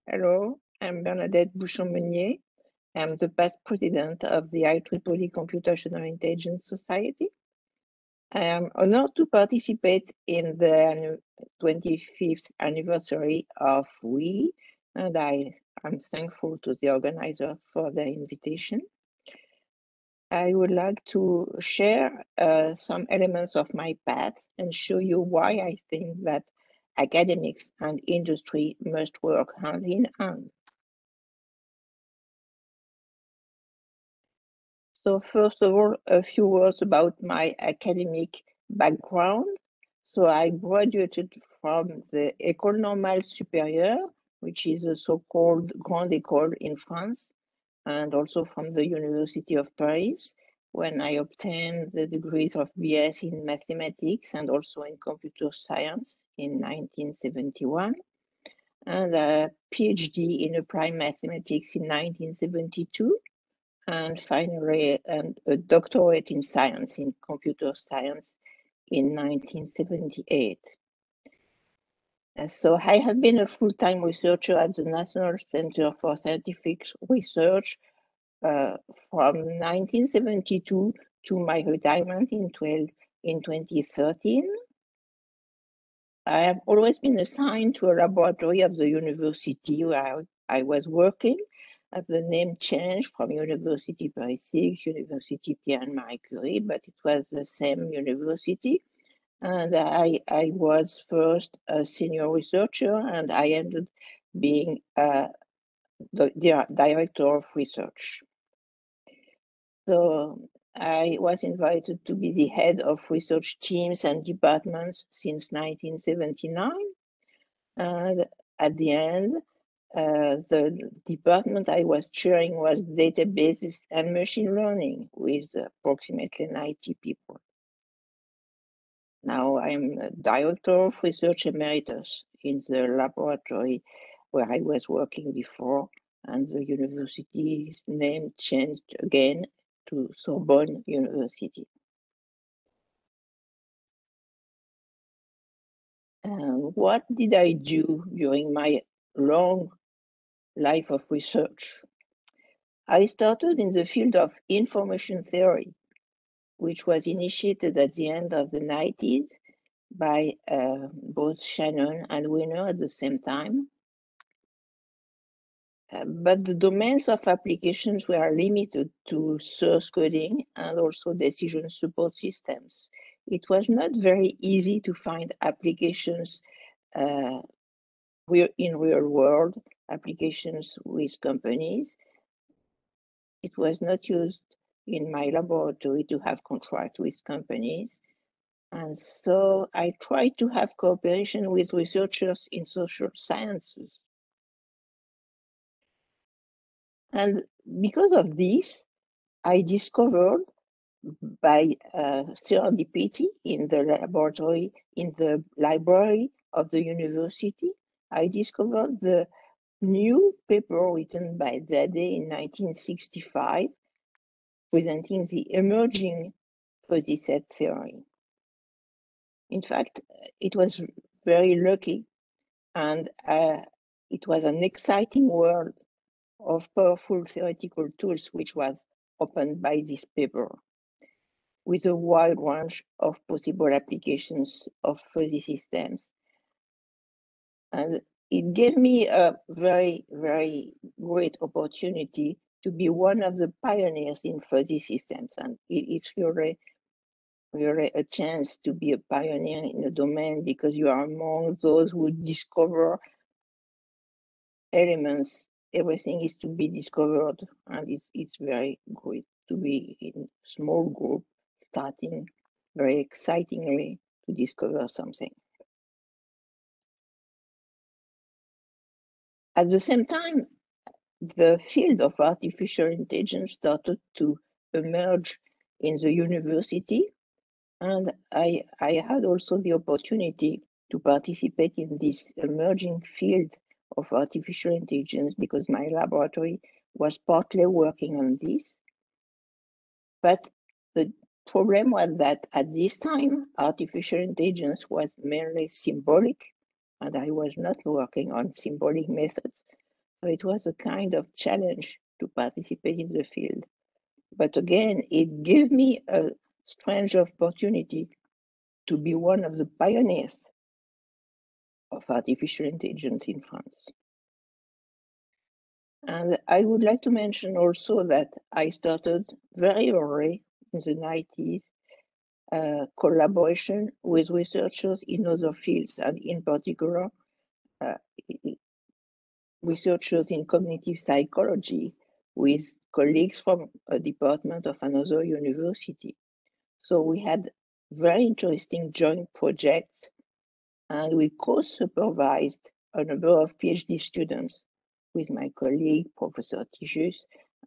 Hello, I'm Bernadette Bouchon-Meunier. I'm the past president of the IEEE Computational Intelligence Society. I am honored to participate in the 25th anniversary of WE, and I am thankful to the organizer for the invitation. I would like to share some elements of my path and show you why I think that academics and industry must work hand in hand. So first of all, a few words about my academic background. So I graduated from the École Normale Supérieure, which is a so-called Grande École in France, and also from the University of Paris, when I obtained the degrees of BS in mathematics and also in computer science in 1971, and a PhD in applied mathematics in 1972. And finally, a doctorate in science, in computer science, in 1978. So I have been a full-time researcher at the National Center for Scientific Research from 1972 to my retirement in 2013. I have always been assigned to a laboratory of the university where I was working, as the name changed from University Paris 6, University Pierre and Marie Curie, but it was the same university. And I was first a senior researcher, and I ended being the director of research. So I was invited to be the head of research teams and departments since 1979. And at the end, the department I was chairing was databases and machine learning with approximately 90 people. Now I'm a director of research emeritus in the laboratory where I was working before, and the university's name changed again to Sorbonne University. What did I do during my long life of research? I started in the field of information theory, which was initiated at the end of the 90s by both Shannon and Wiener at the same time. But the domains of applications were limited to source coding and also decision support systems. It was not very easy to find applications in real world, applications with companies. It was not used in my laboratory to have contract with companies. And so I tried to have cooperation with researchers in social sciences. And because of this, I discovered by serendipity in the laboratory, in the library of the university, I discovered the new paper written by Zade in 1965, presenting the emerging fuzzy set theory. In fact, it was very lucky, and it was an exciting world of powerful theoretical tools which was opened by this paper, with a wide range of possible applications of fuzzy systems. And it gave me a very, very great opportunity to be one of the pioneers in fuzzy systems. And it's really a chance to be a pioneer in a domain because you are among those who discover elements. Everything is to be discovered, and it's very great to be in a small group, starting very excitingly to discover something. At the same time, the field of artificial intelligence started to emerge in the university, and I had also the opportunity to participate in this emerging field of artificial intelligence because my laboratory was partly working on this. But the problem was that at this time, artificial intelligence was merely symbolic, and I was not working on symbolic methods. So it was a kind of challenge to participate in the field. But again, it gave me a strange opportunity to be one of the pioneers of artificial intelligence in France. And I would like to mention also that I started very early in the 90s collaboration with researchers in other fields, and in particular, researchers in cognitive psychology with colleagues from a department of another university. So we had very interesting joint projects, and we co-supervised a number of PhD students with my colleague, Professor Tijus,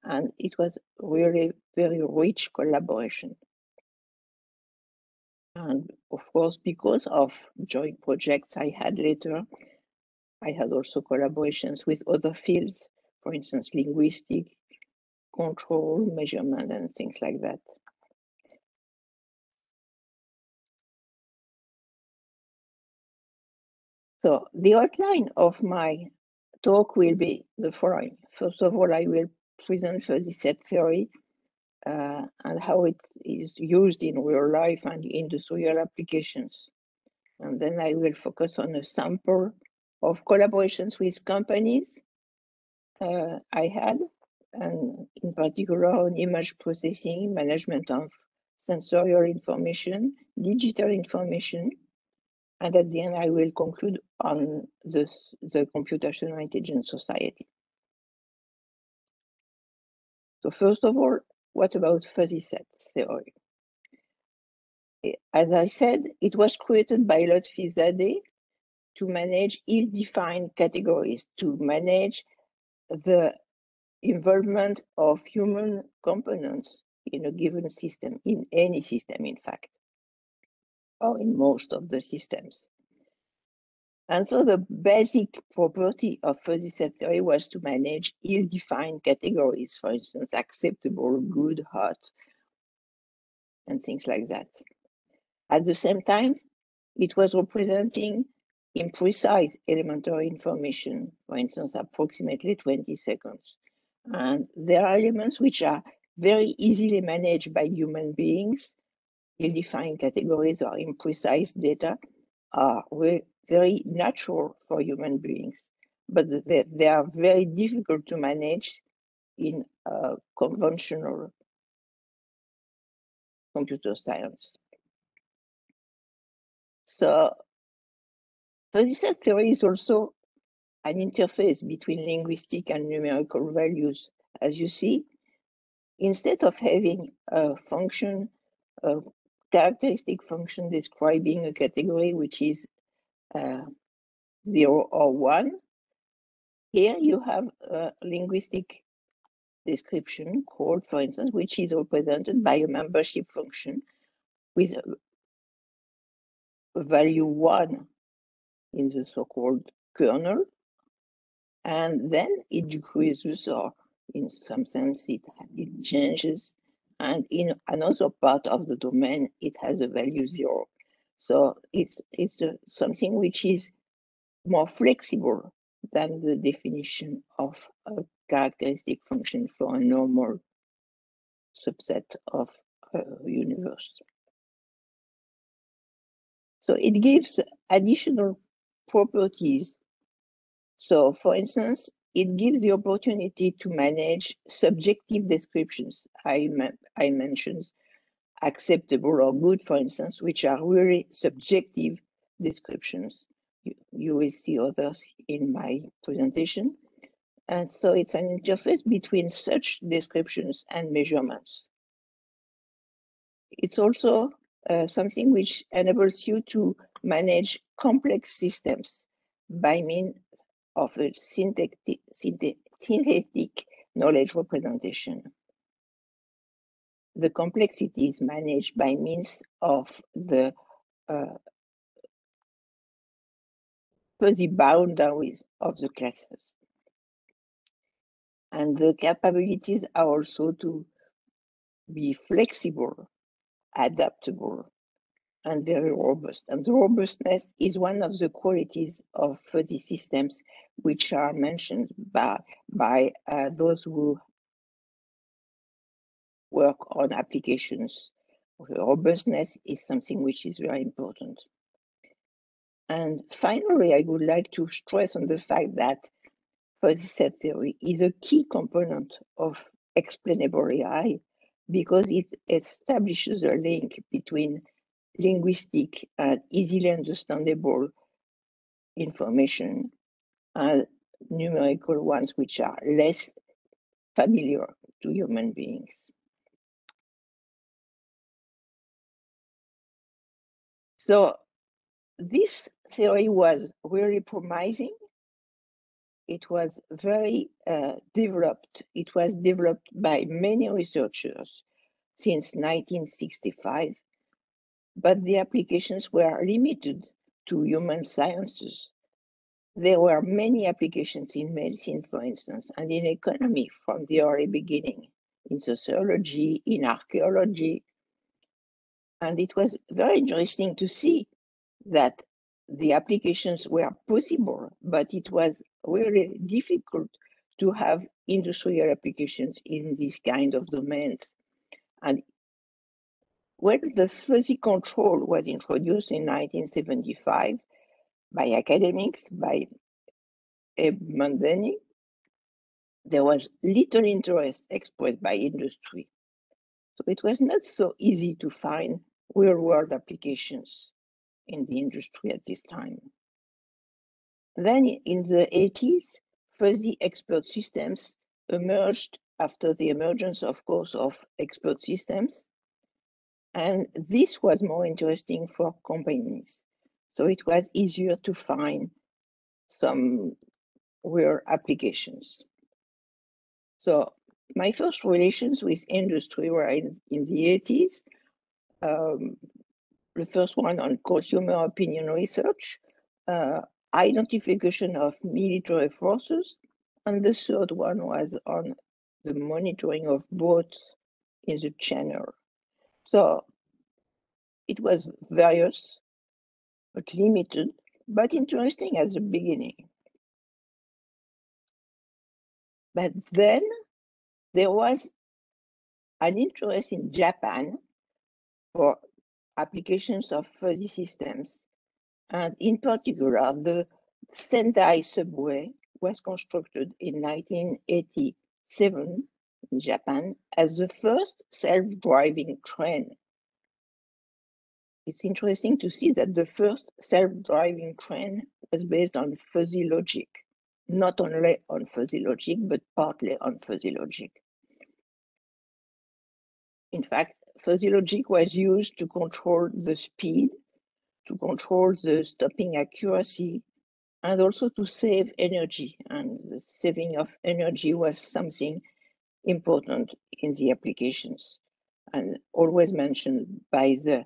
and it was really very rich collaboration. And of course, because of joint projects I had later, I had also collaborations with other fields, for instance, linguistic, control, measurement, and things like that. So the outline of my talk will be the following. First of all, I will present fuzzy set theory and how it is used in real life and industrial applications. And then I will focus on a sample of collaborations with companies I had, and in particular on image processing, management of sensorial information, digital information, and at the end I will conclude on the Computational Intelligence Society. So first of all, what about fuzzy set theory? As I said, it was created by Lotfi Zadeh to manage ill-defined categories, to manage the involvement of human components in a given system, in any system, in fact, or in most of the systems. And so the basic property of fuzzy set theory was to manage ill-defined categories, for instance, acceptable, good, hot, and things like that. At the same time, it was representing imprecise elementary information, for instance, approximately 20 seconds. And there are elements which are very easily managed by human beings. Ill-defined categories or imprecise data are very natural for human beings, but they are very difficult to manage in conventional computer science. So fuzzy set theory is also an interface between linguistic and numerical values. As you see, instead of having a function, a characteristic function describing a category which is 0 or 1, here you have a linguistic description called, for instance, which is represented by a membership function with a value 1 in the so-called kernel, and then it decreases, or in some sense it changes, and in another part of the domain it has a value 0. So it's something which is more flexible than the definition of a characteristic function for a normal subset of a universe. So it gives additional properties. So for instance, it gives the opportunity to manage subjective descriptions. I mentioned acceptable or good, for instance, which are really subjective descriptions. You will see others in my presentation. And so it's an interface between such descriptions and measurements. It's also something which enables you to manage complex systems by means of a synthetic knowledge representation. The complexity is managed by means of the fuzzy boundaries of the classes. And the capabilities are also to be flexible, adaptable, and very robust. And the robustness is one of the qualities of fuzzy systems, which are mentioned by those who work on applications. The robustness is something which is very important. And finally, I would like to stress on the fact that fuzzy set theory is a key component of explainable AI because it establishes a link between linguistic and easily understandable information and numerical ones which are less familiar to human beings. So this theory was really promising. It was very developed. It was developed by many researchers since 1965, but the applications were limited to human sciences. There were many applications in medicine, for instance, and in economy from the early beginning, in sociology, in archaeology. And it was very interesting to see that the applications were possible, but it was really difficult to have industrial applications in this kind of domains. And when the fuzzy control was introduced in 1975 by academics, by Bouchon-Meunier, there was little interest expressed by industry. So it was not so easy to find real-world applications in the industry at this time. Then in the 80s, fuzzy expert systems emerged after the emergence, of course, of expert systems. And this was more interesting for companies. So it was easier to find some real applications. So my first relations with industry were in the 80s. The first one on consumer opinion research, identification of military forces, and the third one was on the monitoring of boats in the channel. So it was various, but limited, but interesting at the beginning. But then there was an interest in Japan for applications of fuzzy systems, and in particular, the Sendai subway was constructed in 1987 in Japan as the first self-driving train. It's interesting to see that the first self-driving train was based on fuzzy logic, not only on fuzzy logic, but partly on fuzzy logic. In fact, fuzzy logic was used to control the speed, to control the stopping accuracy, and also to save energy. And the saving of energy was something important in the applications and always mentioned by the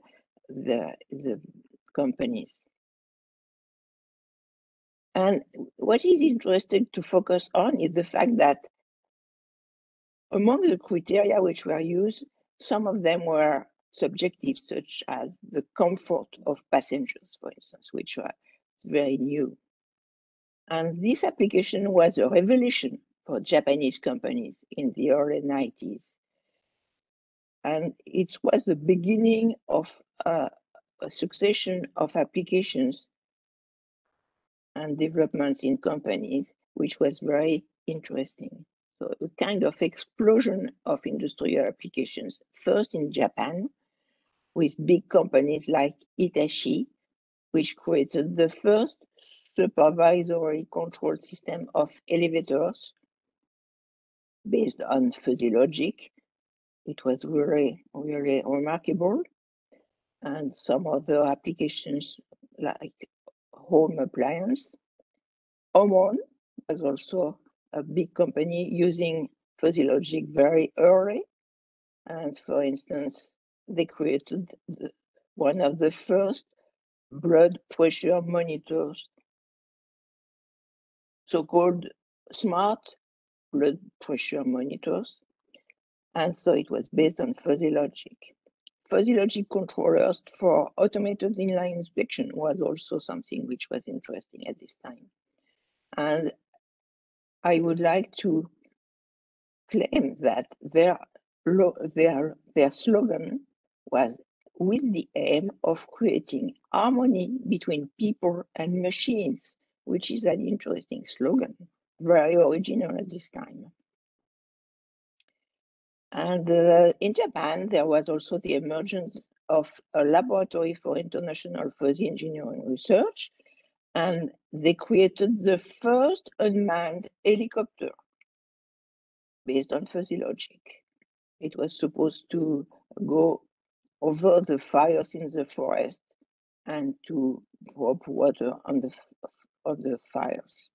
companies. And what is interesting to focus on is the fact that among the criteria which were used, some of them were subjective, such as the comfort of passengers, for instance, which were very new. And this application was a revolution for Japanese companies in the early 90s. And it was the beginning of a succession of applications and developments in companies, which was very interesting. So a kind of explosion of industrial applications, first in Japan, with big companies like Hitachi, which created the first supervisory control system of elevators based on fuzzy logic. It was really, really remarkable. And some other applications like home appliance. Omron was also a big company using fuzzy logic very early. And for instance, they created one of the first blood pressure monitors, so-called smart blood pressure monitors. And so it was based on fuzzy logic. fuzzy logic controllers for automated inline inspection was also something which was interesting at this time. And I would like to claim that their slogan was with the aim of creating harmony between people and machines, which is an interesting slogan, very original at this time. And in Japan, there was also the emergence of a laboratory for international fuzzy engineering research, and they created the first unmanned helicopter based on fuzzy logic. It was supposed to go over the fires in the forest and to drop water on the fires.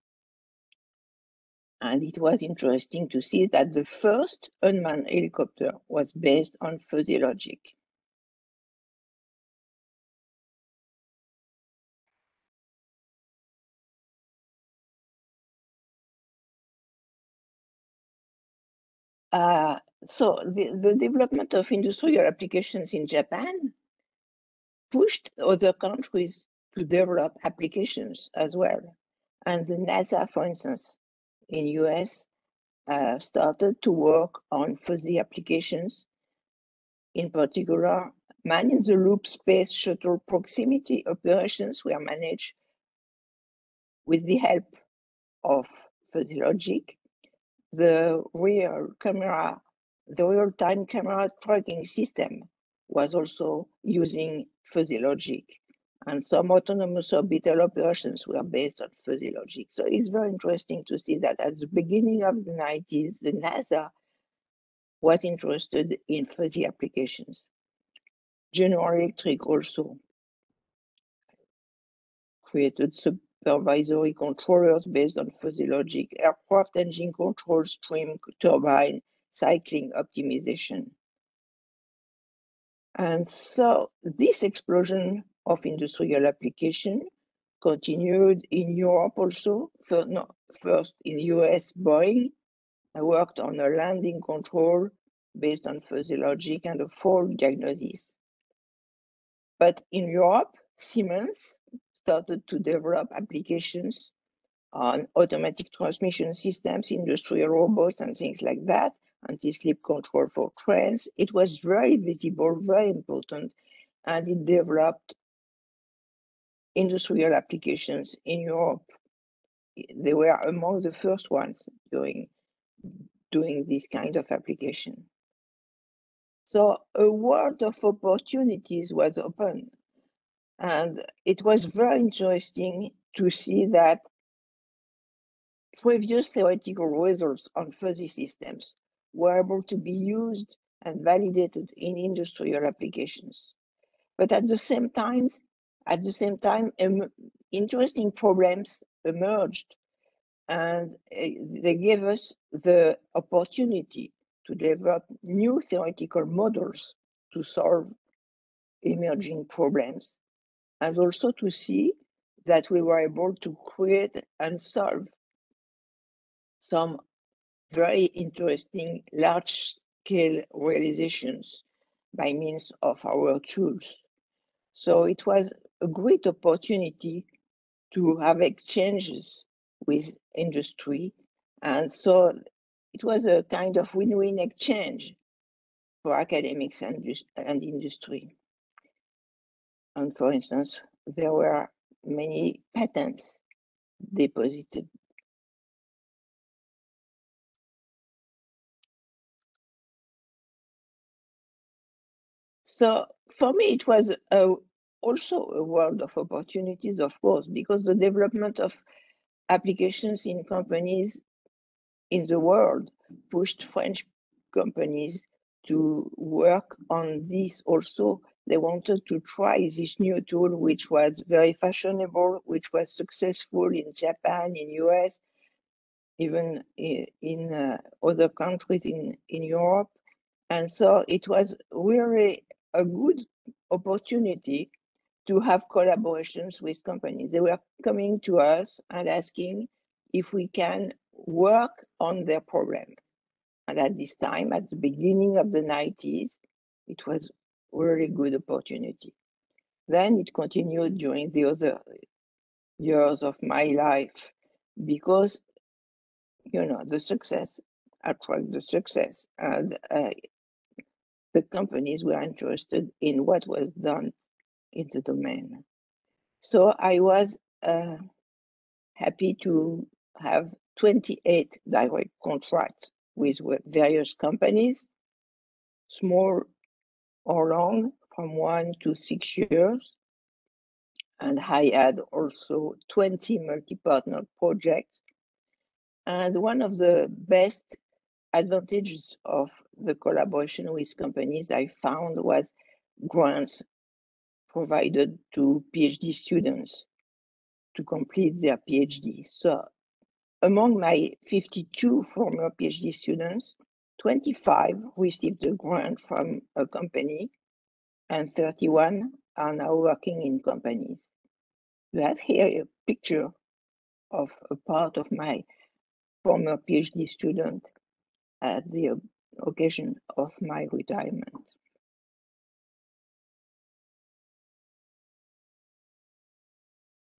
And it was interesting to see that the first unmanned helicopter was based on fuzzy logic. So the development of industrial applications in Japan pushed other countries to develop applications as well. And the NASA, for instance, in US, started to work on fuzzy applications. In particular, man-in-the-loop space shuttle proximity operations were managed with the help of fuzzy logic. The real-time camera tracking system was also using fuzzy logic, and some autonomous orbital operations were based on fuzzy logic. So it's very interesting to see that at the beginning of the 90s, the NASA was interested in fuzzy applications. General Electric also created supervisory controllers based on fuzzy logic, aircraft engine control, stream turbine, cycling optimization. And so this explosion of industrial application continued in Europe also. First in the US, Boeing worked on a landing control based on fuzzy logic and a fault diagnosis. But in Europe, Siemens started to develop applications on automatic transmission systems, industrial robots, and things like that, anti-slip control for trains. It was very visible, very important, and it developed industrial applications in Europe. They were among the first ones doing this kind of application. So a world of opportunities was open. And it was very interesting to see that previous theoretical results on fuzzy systems were able to be used and validated in industrial applications. But at the same time, interesting problems emerged, and they gave us the opportunity to develop new theoretical models to solve emerging problems, and also to see that we were able to create and solve some very interesting large-scale realizations by means of our tools. So it was a great opportunity to have exchanges with industry. And so it was a kind of win-win exchange for academics and industry. And for instance, there were many patents deposited. So for me, it was also a world of opportunities, of course, because the development of applications in companies in the world pushed French companies to work on this also. They wanted to try this new tool, which was very fashionable, which was successful in Japan, in US, even in other countries in Europe. And so it was really a good opportunity to have collaborations with companies. They were coming to us and asking if we can work on their problem. And at this time, at the beginning of the 90s, it was really good opportunity. Then it continued during the other years of my life because, you know, the success attract the success, and the companies were interested in what was done in the domain. So I was happy to have 28 direct contracts with various companies, small or long, from 1 to 6 years. And I had also 20 multi-partner projects. And one of the best advantages of the collaboration with companies I found was grants provided to PhD students to complete their PhD. So among my 52 former PhD students, 25 received a grant from a company and 31 are now working in companies. You have here a picture of a part of my former PhD student at the occasion of my retirement.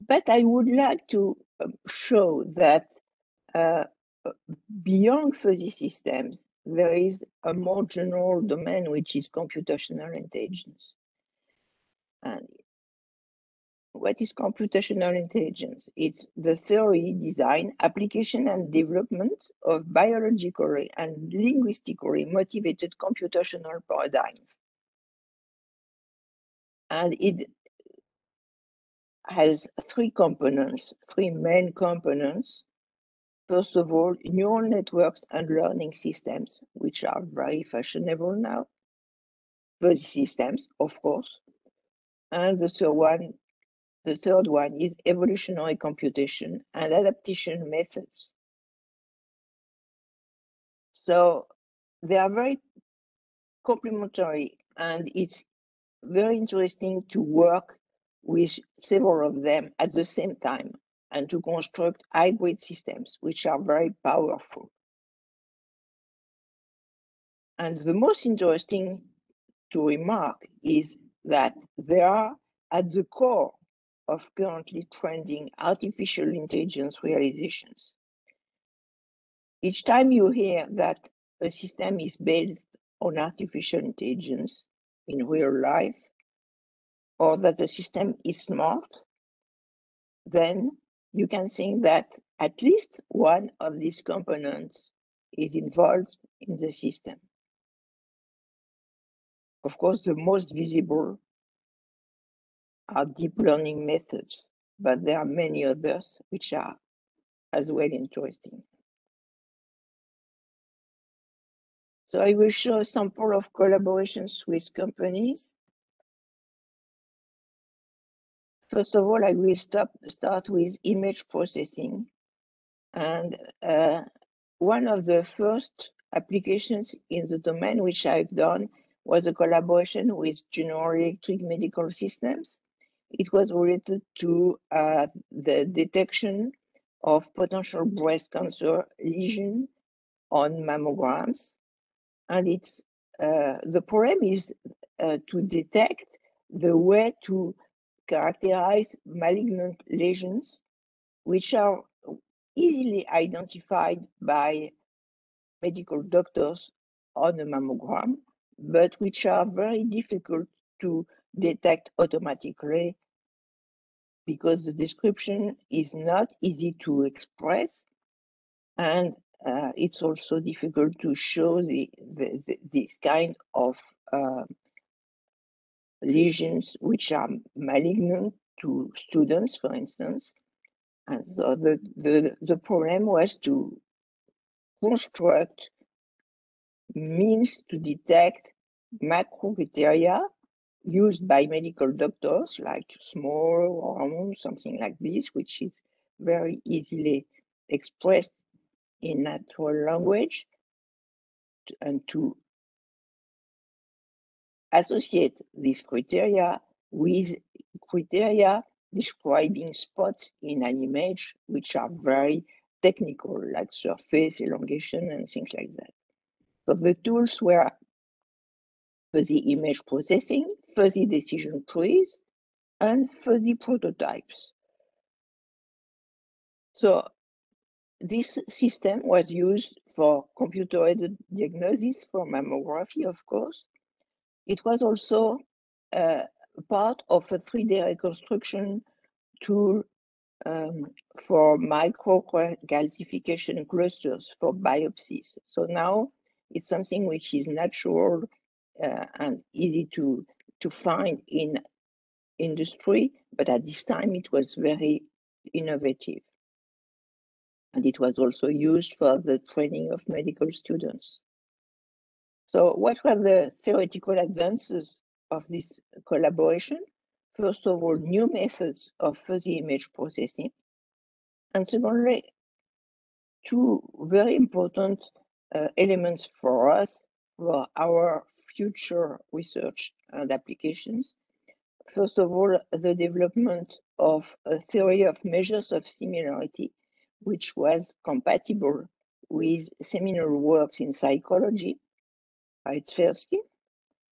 But I would like to show that beyond fuzzy systems, there is a more general domain, which is computational intelligence. And what is computational intelligence? It's the theory, design, application, and development of biologically and linguistically motivated computational paradigms. And it has three components, three main components. First of all, neural networks and learning systems, which are very fashionable now. Fuzzy systems, of course. And the third one is evolutionary computation and adaptation methods. So they are very complementary, and it's very interesting to work with several of them at the same time and to construct hybrid systems, which are very powerful. And the most interesting to remark is that they are at the core of currently trending artificial intelligence realizations. Each time you hear that a system is based on artificial intelligence in real life, or that the system is smart, then you can think that at least one of these components is involved in the system. Of course, the most visible are deep learning methods, but there are many others which are as well interesting. So I will show a sample of collaborations with companies. First of all, I will start with image processing. And one of the first applications in the domain which I've done was a collaboration with General Electric Medical Systems. It was related to the detection of potential breast cancer lesion on mammograms. And it's the problem is to detect the way to characterize malignant lesions, which are easily identified by medical doctors on a mammogram, but which are very difficult to detect automatically because the description is not easy to express, and it's also difficult to show this kind of lesions which are malignant to students, for instance. And so the problem was to construct means to detect macro criteria used by medical doctors, like small hormone, something like this, which is very easily expressed in natural language, and to associate these criteria with criteria describing spots in an image, which are very technical, like surface elongation and things like that. So the tools were fuzzy image processing, fuzzy decision trees, and fuzzy prototypes. So this system was used for computer-aided diagnosis for mammography, of course. It was also part of a 3D reconstruction tool for microcalcification clusters for biopsies. So now it's something which is natural and easy to find in industry, but at this time it was very innovative. And it was also used for the training of medical students. So what were the theoretical advances of this collaboration? First of all, new methods of fuzzy image processing. And secondly, two very important elements for us for our future research and applications. First of all, the development of a theory of measures of similarity, which was compatible with seminal works in psychology by Tversky.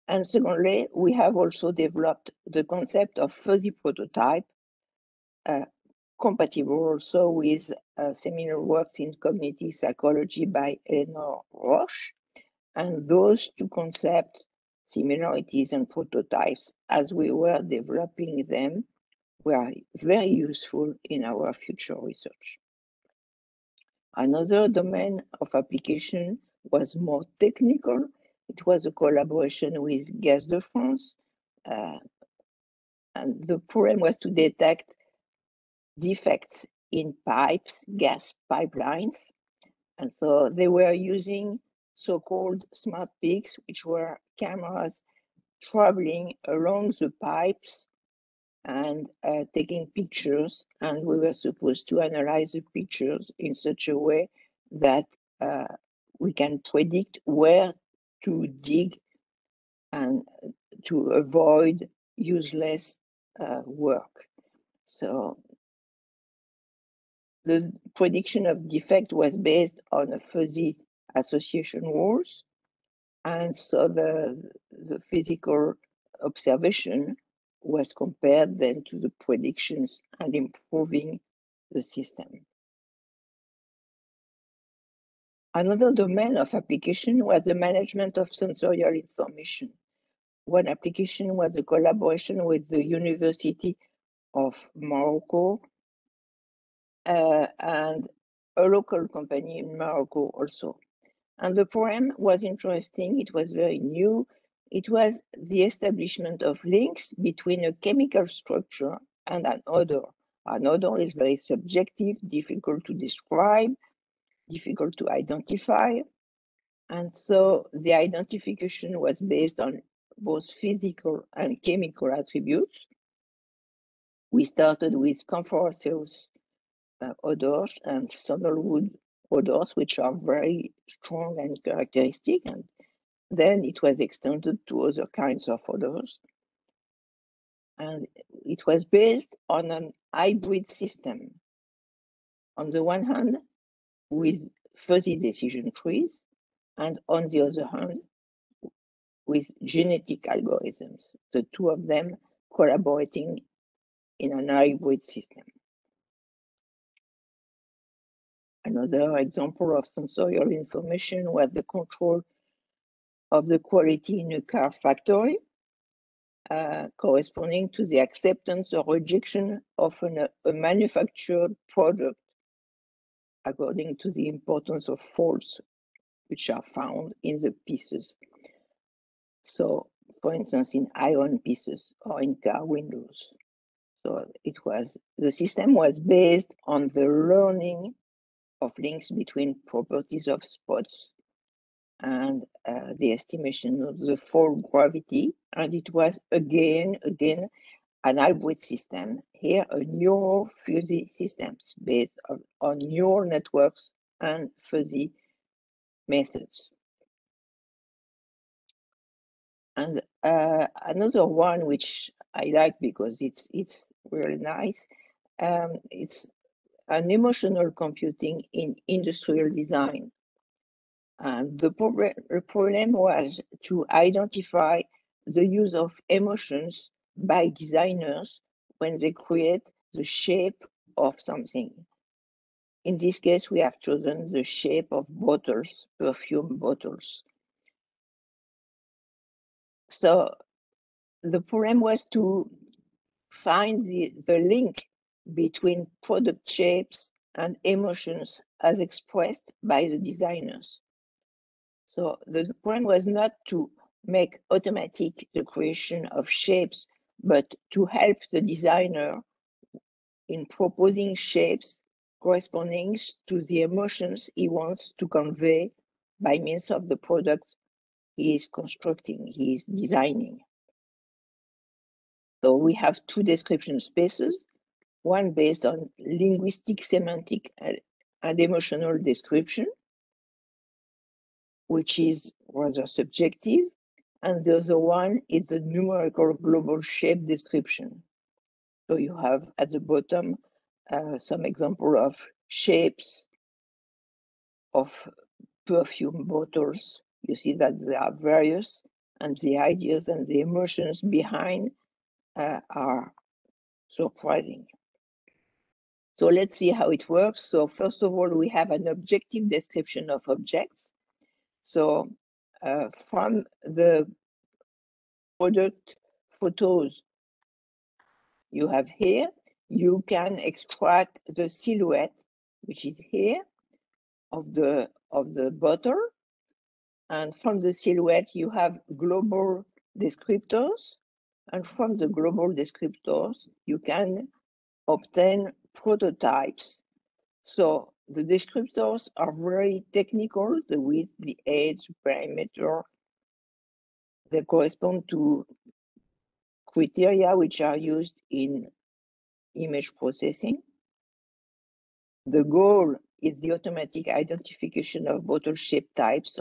And secondly, we have also developed the concept of fuzzy prototype, compatible also with seminal works in cognitive psychology by Eleanor Roche. And those two concepts, similarities and prototypes, as we were developing them, were very useful in our future research. Another domain of application was more technical. It was a collaboration with Gaz de France, and the problem was to detect defects in pipes, gas pipelines. And so they were using so-called smart pigs, which were cameras traveling along the pipes and taking pictures. And we were supposed to analyze the pictures in such a way that we can predict where to dig and to avoid useless work. So the prediction of defect was based on a fuzzy association rules. And so the physical observation was compared then to the predictions and improving the system. Another domain of application was the management of sensorial information. One application was a collaboration with the University of Morocco and a local company in Morocco also. And the program was interesting. It was very new. It was the establishment of links between a chemical structure and an odor. An odor is very subjective, difficult to describe, difficult to identify. And so the identification was based on both physical and chemical attributes. We started with camphorous odors and sandalwood odors, which are very strong and characteristic. And then it was extended to other kinds of odors. And it was based on an hybrid system. On the one hand, with fuzzy decision trees, and on the other hand, with genetic algorithms, the two of them collaborating in an hybrid system. Another example of sensorial information was the control of the quality in a car factory, corresponding to the acceptance or rejection of a manufactured product according to the importance of faults which are found in the pieces. So, for instance, in iron pieces or in car windows. So the system was based on the learning of links between properties of spots and the estimation of the fault gravity. And it was again, an hybrid system. Here, a neural fuzzy systems based on neural networks and fuzzy methods. And another one which I like because it's really nice. It's an emotional computing in industrial design. And the problem was to identify the use of emotions by designers when they create the shape of something. In this case, we have chosen the shape of bottles, perfume bottles. So the problem was to find the link between product shapes and emotions as expressed by the designers. So the point was not to make automatic the creation of shapes, but to help the designer in proposing shapes corresponding to the emotions he wants to convey by means of the product he is constructing, he is designing. So we have two description spaces, one based on linguistic, semantic, and emotional description, which is rather subjective, and the other one is the numerical global shape description. So you have at the bottom some example of shapes of perfume bottles. You see that there are various, and the ideas and the emotions behind are surprising. So let's see how it works. So first of all, we have an objective description of objects. So from the product photos you have here, you can extract the silhouette, which is here, of the bottle. And from the silhouette, you have global descriptors. And from the global descriptors, you can obtain prototypes. So the descriptors are very technical, the width, the age, perimeter. They correspond to criteria which are used in image processing. The goal is the automatic identification of bottle shape types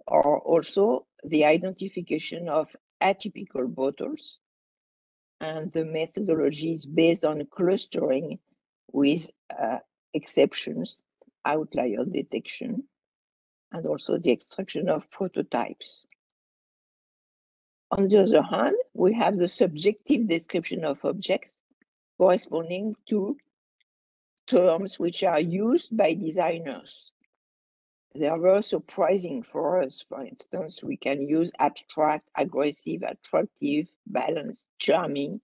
or also the identification of atypical bottles. And the methodology is based on clustering with exceptions, outlier detection, and also the extraction of prototypes. On the other hand, we have the subjective description of objects corresponding to terms which are used by designers. They are very surprising for us. For instance, we can use abstract, aggressive, attractive, balanced, charming,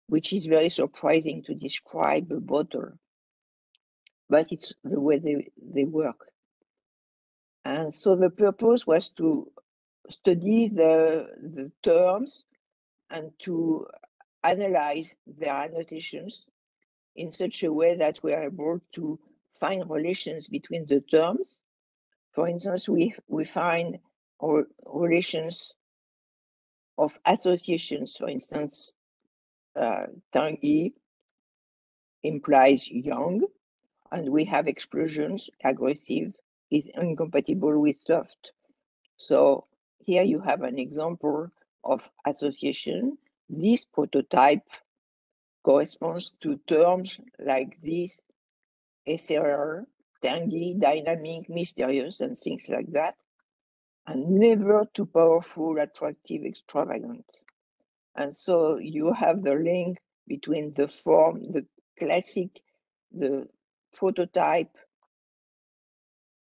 which is very surprising to describe a bottle. But it's the way they work. And so the purpose was to study the terms and to analyze their annotations in such a way that we are able to find relations between the terms. For instance, we find relations of associations. For instance, tangy implies young, and we have expressions, aggressive is incompatible with soft. So here you have an example of association. This prototype corresponds to terms like this: ethereal, tangy, dynamic, mysterious, and things like that, and never too powerful, attractive, extravagant. And so you have the link between the form, the classic, the prototype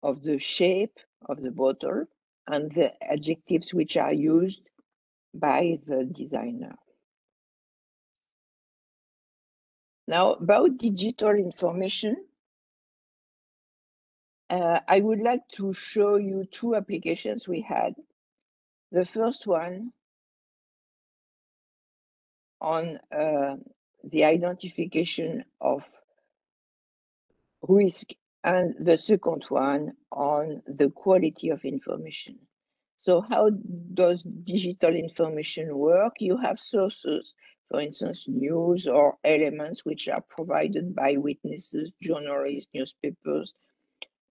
of the shape of the bottle, and the adjectives which are used by the designer. Now, about digital information, I would like to show you two applications we had. The first one on the identification of risk, and the second one on the quality of information. So how does digital information work? You have sources, for instance, news or elements which are provided by witnesses, journalists, newspapers,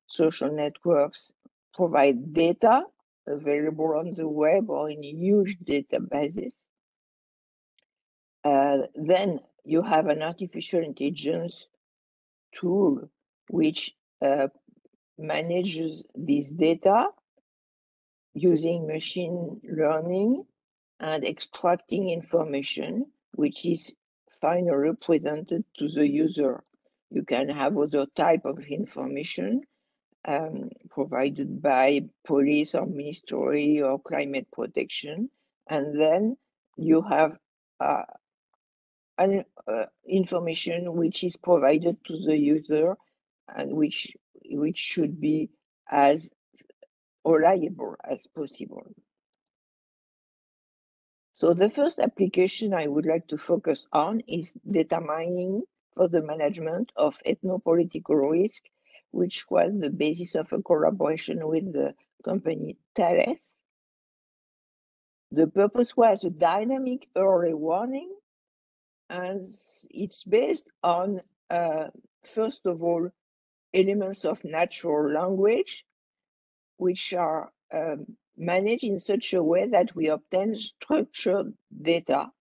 social networks, provide data available on the web or in huge databases. Then you have an artificial intelligence tool which manages this data using machine learning and extracting information, which is finally presented to the user. You can have other type of information provided by police or ministry or climate protection, and then you have information which is provided to the user and which should be as reliable as possible. So the first application I would like to focus on is data mining for the management of ethnopolitical risk, which was the basis of a collaboration with the company Thales. The purpose was a dynamic early warning, and it's based on, first of all, elements of natural language, which are managed in such a way that we obtain structured data,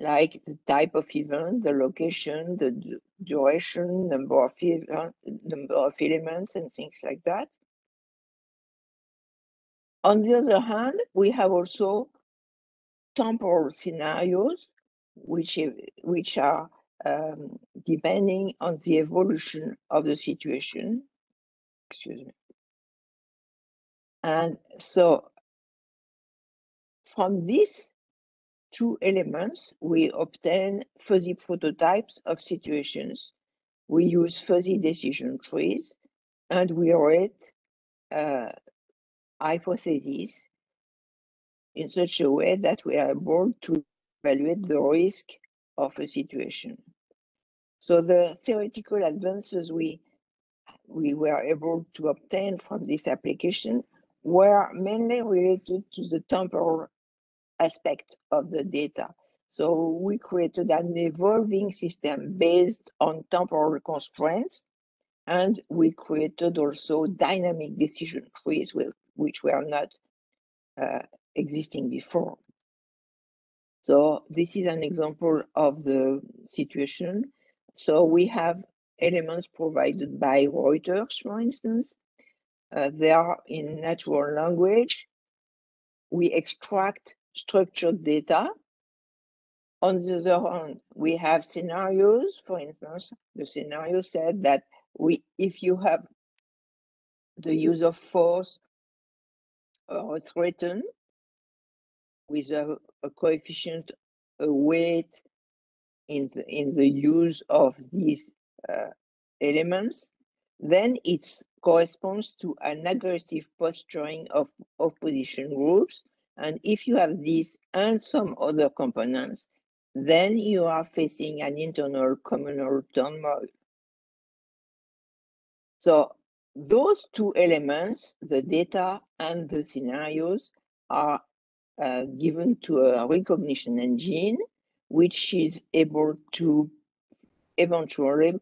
like the type of event, the location, the duration, number of elements, and things like that. On the other hand, we have also temporal scenarios, which are depending on the evolution of the situation. Excuse me. And so from these two elements, we obtain fuzzy prototypes of situations. We use fuzzy decision trees, and we rate hypotheses in such a way that we are able to evaluate the risk of a situation. So the theoretical advances we were able to obtain from this application were mainly related to the temporal aspect of the data. So we created an evolving system based on temporal constraints, and we created also dynamic decision trees which were not existing before. So this is an example of the situation. So we have elements provided by Reuters, for instance. They are in natural language. We extract structured data. On the other hand, we have scenarios. For instance, the scenario said that if you have the use of force or a threat with a coefficient, a weight in the use of these elements, then it corresponds to an aggressive posturing of opposition groups. And if you have this and some other components, then you are facing an internal communal turmoil. So those two elements, the data and the scenarios, are given to a recognition engine, which is able to eventually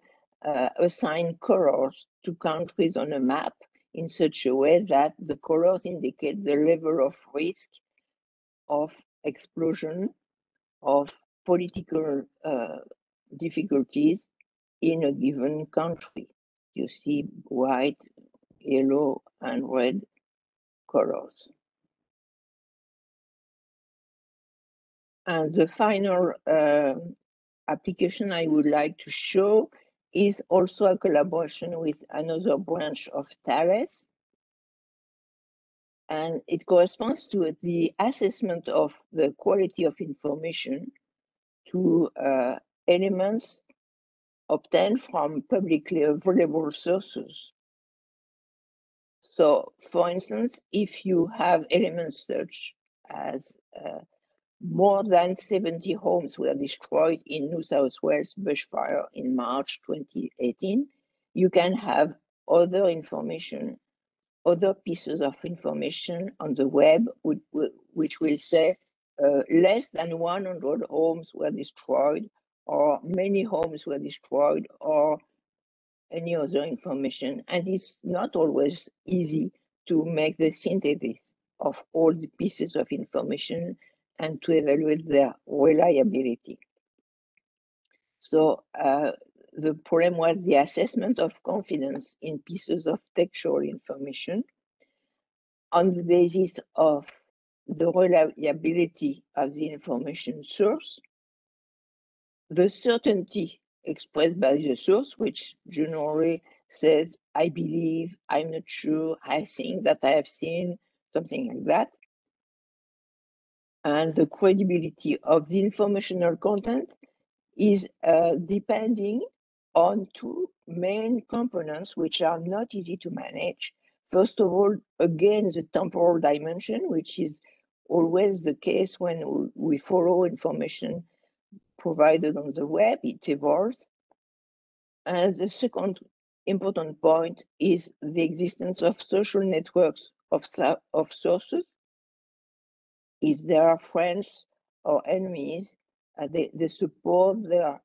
assign colors to countries on a map in such a way that the colors indicate the level of risk of explosion of political difficulties in a given country. You see white, yellow, and red colors. And the final application I would like to show is also a collaboration with another branch of Thales. And it corresponds to the assessment of the quality of information to elements obtained from publicly available sources. So, for instance, if you have elements such as more than 70 homes were destroyed in New South Wales bushfire in March 2018, you can have other information, other pieces of information on the web which will say less than 100 homes were destroyed, or many homes were destroyed, or any other information. And it's not always easy to make the synthesis of all the pieces of information and to evaluate their reliability. So the problem was the assessment of confidence in pieces of textual information on the basis of the reliability of the information source, the certainty expressed by the source, which generally says, I believe, I'm not sure, I think that I have seen, something like that, and the credibility of the informational content is depending on two main components which are not easy to manage. First of all, again, the temporal dimension, which is always the case when we follow information provided on the web, it evolves. And the second important point is the existence of social networks of sources. If there are friends or enemies, they support their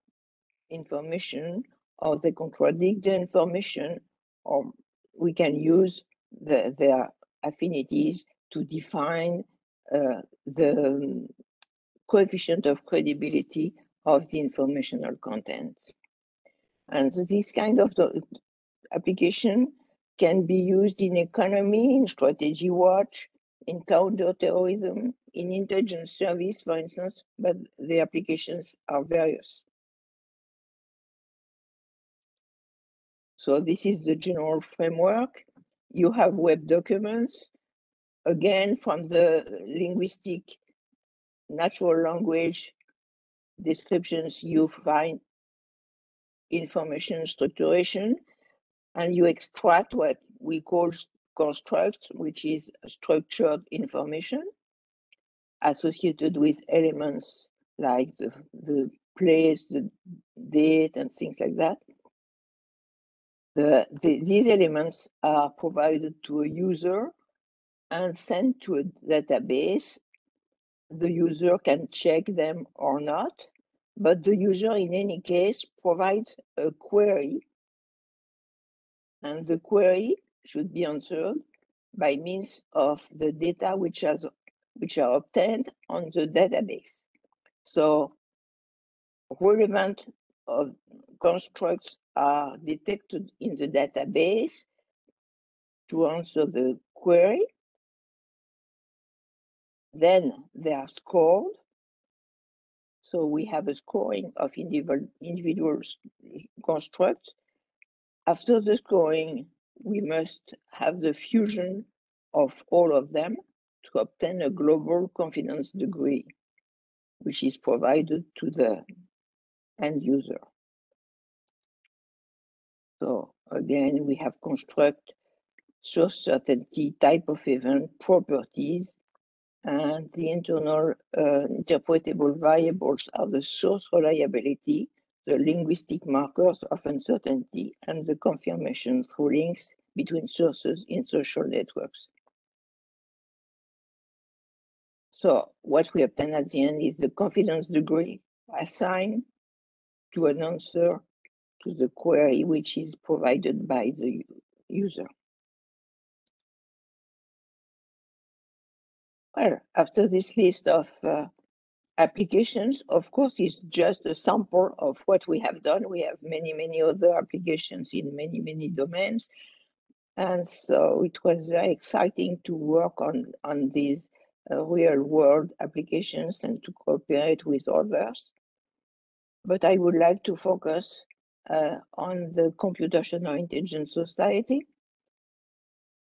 information or they contradict the information, or we can use their affinities to define the coefficient of credibility of the informational content. And this kind of application can be used in economy, in strategy watch, in counterterrorism, in intelligence service, for instance, but the applications are various. So this is the general framework. You have web documents. Again, from the linguistic natural language descriptions, you find information structuration, and you extract what we call constructs, which is structured information associated with elements like the place, the date, and things like that. These elements are provided to a user and sent to a database. The user can check them or not, but the user in any case provides a query, and the query should be answered by means of the data which are obtained on the database. So relevant constructs are detected in the database to answer the query. Then they are scored. So we have a scoring of individual constructs. After the scoring, we must have the fusion of all of them to obtain a global confidence degree, which is provided to the end user. So again, we have construct, source certainty, type of event, properties, and the internal interpretable variables are the source reliability, the linguistic markers of uncertainty, and the confirmation through links between sources in social networks. So what we obtain at the end is the confidence degree assigned to an answer to the query which is provided by the user. Well, after this list of applications, of course, is just a sample of what we have done. We have many, many other applications in many, many domains. And so it was very exciting to work on these real world applications and to cooperate with others. But I would like to focus on the Computational Intelligence Society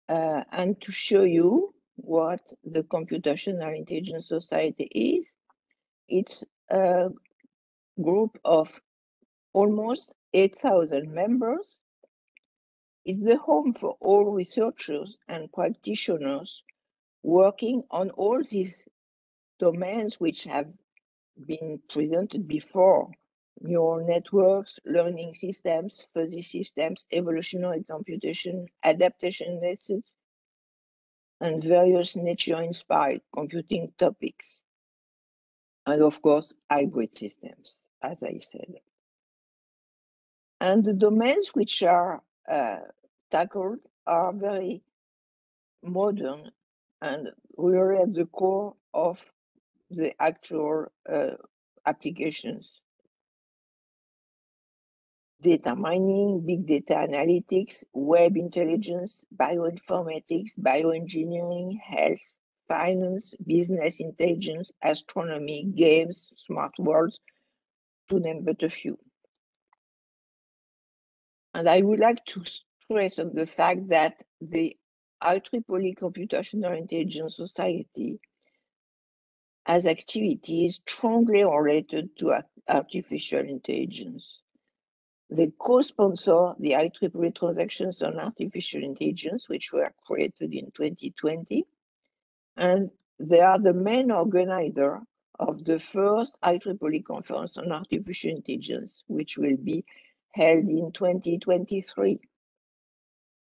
and to show you what the Computational Intelligence Society is. It's a group of almost 8,000 members. It's the home for all researchers and practitioners working on all these domains which have been presented before: neural networks, learning systems, fuzzy systems, evolutionary computation, adaptation methods, and various nature-inspired computing topics. And of course, hybrid systems, as I said. And the domains which are tackled are very modern and really at the core of the actual applications. data mining, big data analytics, web intelligence, bioinformatics, bioengineering, health, finance, business intelligence, astronomy, games, smart worlds, to name but a few. And I would like to stress on the fact that the IEEE Computational Intelligence Society has activities strongly related to artificial intelligence. They co-sponsor the IEEE transactions on artificial intelligence, which were created in 2020. And they are the main organizer of the first IEEE conference on artificial intelligence, which will be held in 2023.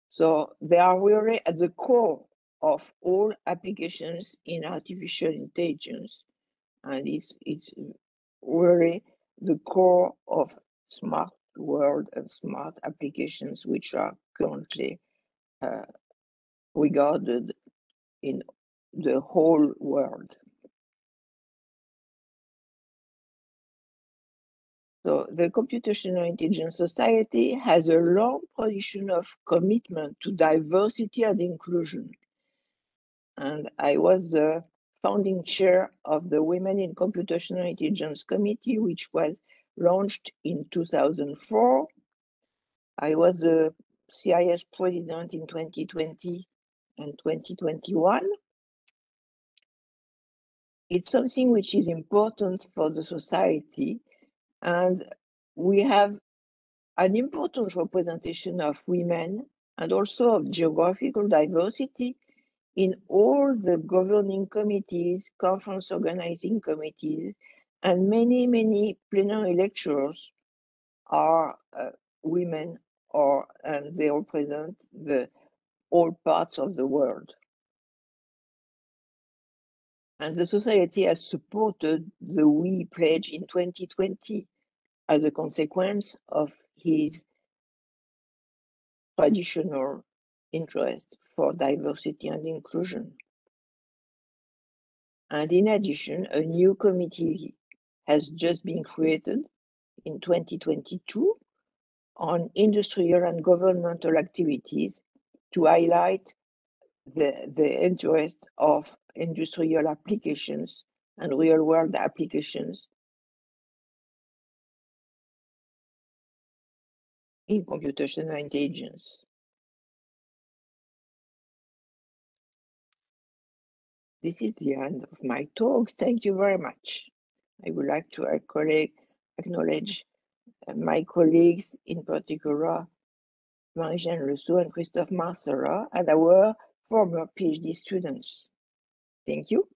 So they are really at the core of all applications in artificial intelligence. And it's really the core of smart world and smart applications, which are currently regarded in the whole world. So the Computational Intelligence Society has a long tradition of commitment to diversity and inclusion. And I was the founding chair of the Women in Computational Intelligence Committee, which was launched in 2004. I was the CIS president in 2020 and 2021. It's something which is important for the society, and we have an important representation of women and also of geographical diversity in all the governing committees, conference organizing committees, and many plenary lecturers are women, and they represent all parts of the world. And the Society has supported the WE Pledge in 2020 as a consequence of his traditional interest for diversity and inclusion. And in addition, a new committee has just been created in 2022 on industrial and governmental activities to highlight the interest of industrial applications and real-world applications in computational intelligence. This is the end of my talk. Thank you very much. I would like to acknowledge my colleagues, in particular, Marie-Jeanne Lesault and Christophe Marcella, and our former PhD students. Thank you.